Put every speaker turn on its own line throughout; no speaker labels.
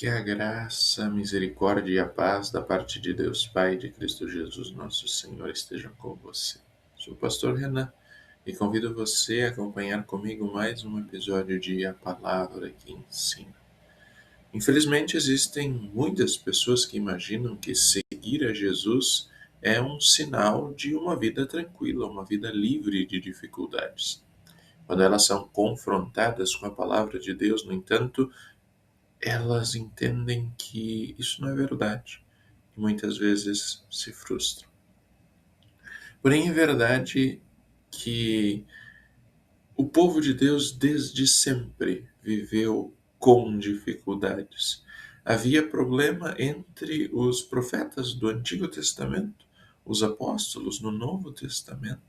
Que a graça, a misericórdia e a paz da parte de Deus Pai e de Cristo Jesus, nosso Senhor, estejam com você. Sou o pastor Renan e convido você a acompanhar comigo mais um episódio de A Palavra que Ensina. Infelizmente, existem muitas pessoas que imaginam que seguir a Jesus é um sinal de uma vida tranquila, uma vida livre de dificuldades. Quando elas são confrontadas com a palavra de Deus, no entanto, elas entendem que isso não é verdade e muitas vezes se frustram. Porém, é verdade que o povo de Deus desde sempre viveu com dificuldades. Havia problema entre os profetas do Antigo Testamento, os apóstolos no Novo Testamento.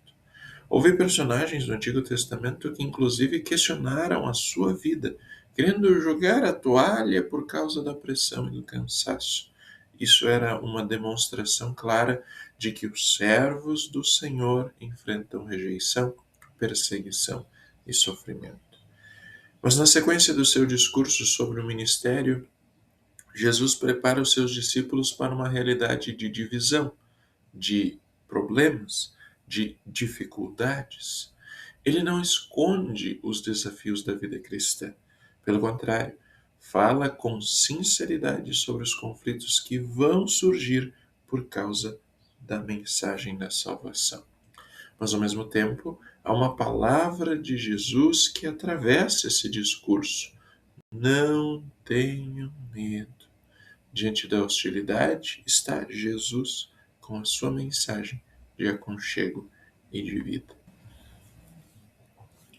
Houve personagens do Antigo Testamento que inclusive questionaram a sua vida, querendo jogar a toalha por causa da pressão e do cansaço. Isso era uma demonstração clara de que os servos do Senhor enfrentam rejeição, perseguição e sofrimento. Mas na sequência do seu discurso sobre o ministério, Jesus prepara os seus discípulos para uma realidade de divisão, de problemas, de dificuldades. Ele não esconde os desafios da vida cristã. Pelo contrário, fala com sinceridade sobre os conflitos que vão surgir por causa da mensagem da salvação. Mas, ao mesmo tempo, há uma palavra de Jesus que atravessa esse discurso. Não tenham medo. Diante da hostilidade está Jesus com a sua mensagem de aconchego e de vida.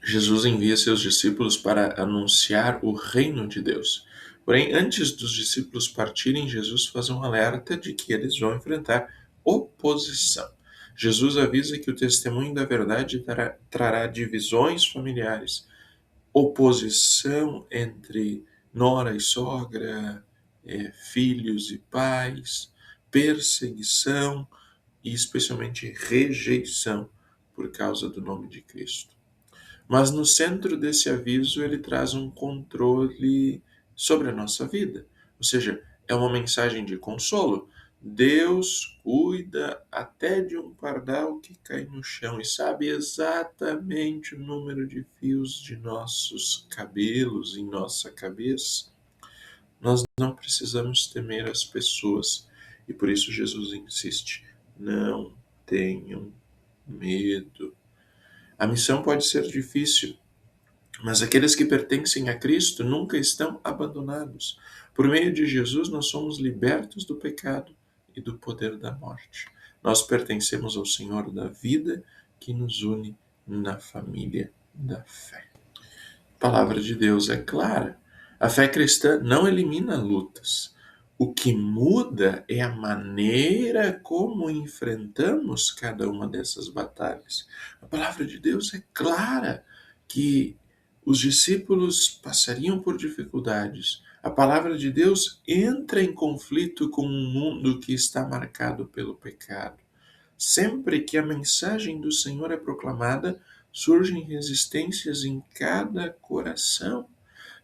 Jesus envia seus discípulos para anunciar o reino de Deus. Porém, antes dos discípulos partirem, Jesus faz um alerta de que eles vão enfrentar oposição. Jesus avisa que o testemunho da verdade trará divisões familiares, oposição entre nora e sogra, filhos e pais, perseguição e especialmente rejeição por causa do nome de Cristo. Mas no centro desse aviso ele traz um controle sobre a nossa vida. Ou seja, é uma mensagem de consolo. Deus cuida até de um pardal que cai no chão e sabe exatamente o número de fios de nossos cabelos em nossa cabeça. Nós não precisamos temer as pessoas e por isso Jesus insiste: não tenham medo. A missão pode ser difícil, mas aqueles que pertencem a Cristo nunca estão abandonados. Por meio de Jesus, nós somos libertos do pecado e do poder da morte. Nós pertencemos ao Senhor da vida que nos une na família da fé. A palavra de Deus é clara. A fé cristã não elimina lutas. O que muda é a maneira como enfrentamos cada uma dessas batalhas. A palavra de Deus é clara que os discípulos passariam por dificuldades. A palavra de Deus entra em conflito com um mundo que está marcado pelo pecado. Sempre que a mensagem do Senhor é proclamada, surgem resistências em cada coração.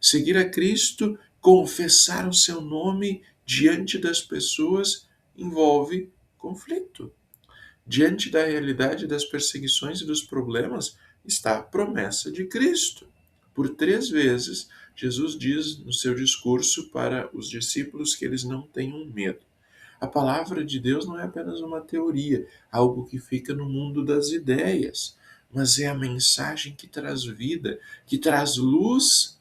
Seguir a Cristo, confessar o seu nome diante das pessoas envolve conflito. Diante da realidade das perseguições e dos problemas está a promessa de Cristo. Por 3 vezes, Jesus diz no seu discurso para os discípulos que eles não tenham medo. A palavra de Deus não é apenas uma teoria, algo que fica no mundo das ideias, mas é a mensagem que traz vida, que traz luz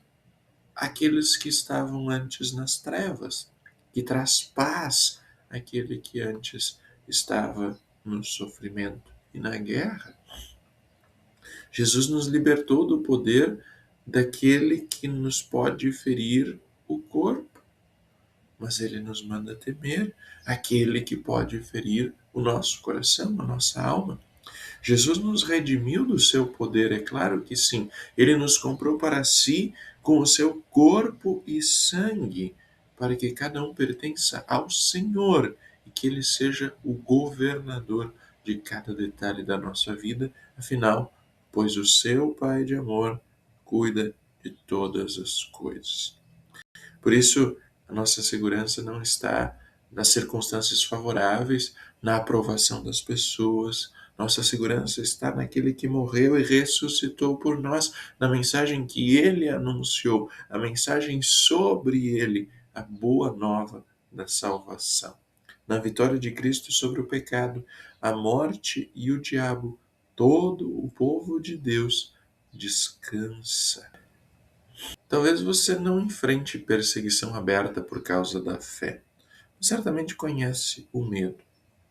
àqueles que estavam antes nas trevas, que traz paz àquele que antes estava no sofrimento e na guerra. Jesus nos libertou do poder daquele que nos pode ferir o corpo, mas ele nos manda temer aquele que pode ferir o nosso coração, a nossa alma. Jesus nos redimiu do seu poder, é claro que sim. Ele nos comprou para si com o seu corpo e sangue, para que cada um pertença ao Senhor e que ele seja o governador de cada detalhe da nossa vida. Afinal, pois o seu Pai de amor cuida de todas as coisas. Por isso, A nossa segurança não está nas circunstâncias favoráveis, na aprovação das pessoas. Nossa segurança está naquele que morreu e ressuscitou por nós, na mensagem que ele anunciou, a mensagem sobre ele, a boa nova da salvação. Na vitória de Cristo sobre o pecado, a morte e o diabo, todo o povo de Deus descansa. Talvez você não enfrente perseguição aberta por causa da fé. Certamente conhece o medo.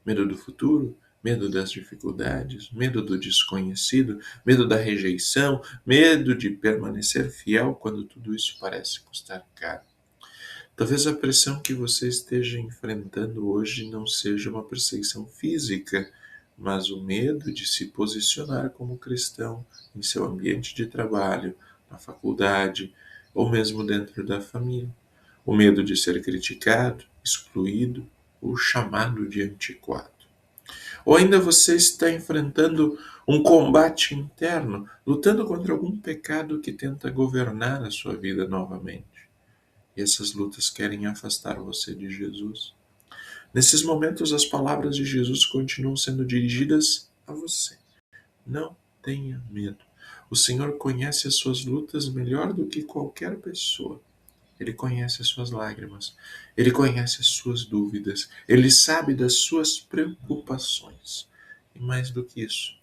Medo do futuro, medo das dificuldades, medo do desconhecido, medo da rejeição, medo de permanecer fiel quando tudo isso parece custar caro. Talvez a pressão que você esteja enfrentando hoje não seja uma perseguição física, mas o medo de se posicionar como cristão em seu ambiente de trabalho, na faculdade ou mesmo dentro da família. O medo de ser criticado, excluído ou chamado de antiquado. Ou ainda você está enfrentando um combate interno, lutando contra algum pecado que tenta governar a sua vida novamente. E essas lutas querem afastar você de Jesus. Nesses momentos, as palavras de Jesus continuam sendo dirigidas a você. Não tenha medo. O Senhor conhece as suas lutas melhor do que qualquer pessoa. Ele conhece as suas lágrimas. Ele conhece as suas dúvidas. Ele sabe das suas preocupações. E mais do que isso,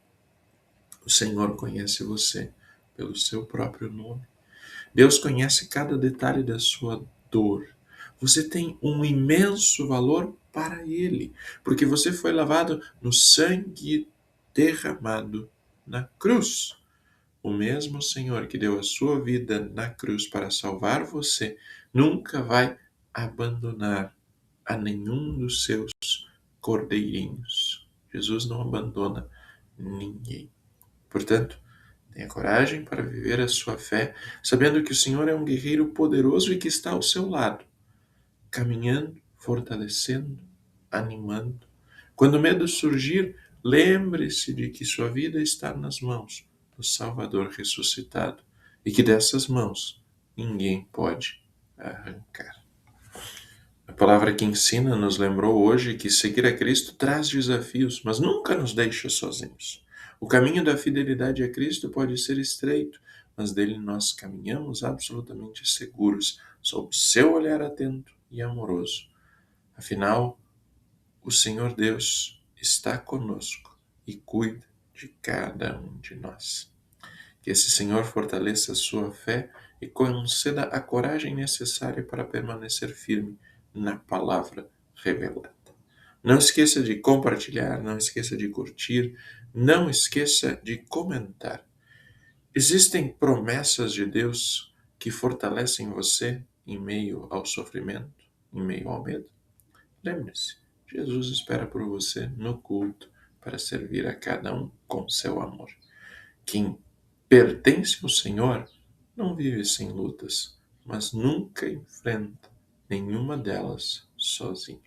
o Senhor conhece você pelo seu próprio nome. Deus conhece cada detalhe da sua dor. Você tem um imenso valor para Ele, porque você foi lavado no sangue derramado na cruz. O mesmo Senhor que deu a sua vida na cruz para salvar você nunca vai abandonar a nenhum dos seus cordeirinhos. Jesus não abandona ninguém. Portanto, tenha coragem para viver a sua fé, sabendo que o Senhor é um guerreiro poderoso e que está ao seu lado, caminhando, fortalecendo, animando. Quando o medo surgir, lembre-se de que sua vida está nas mãos do Salvador ressuscitado e que dessas mãos ninguém pode arrancar. A palavra que ensina nos lembrou hoje que seguir a Cristo traz desafios, mas nunca nos deixa sozinhos. O caminho da fidelidade a Cristo pode ser estreito, mas dele nós caminhamos absolutamente seguros, sob seu olhar atento e amoroso. Afinal, o Senhor Deus está conosco e cuida de cada um de nós. Que esse Senhor fortaleça a sua fé e conceda a coragem necessária para permanecer firme na palavra revelada. Não esqueça de compartilhar, não esqueça de curtir, não esqueça de comentar. Existem promessas de Deus que fortalecem você em meio ao sofrimento, em meio ao medo? Lembre-se, Jesus espera por você no culto para servir a cada um com seu amor. Quem pertence ao Senhor não vive sem lutas, mas nunca enfrenta nenhuma delas sozinho.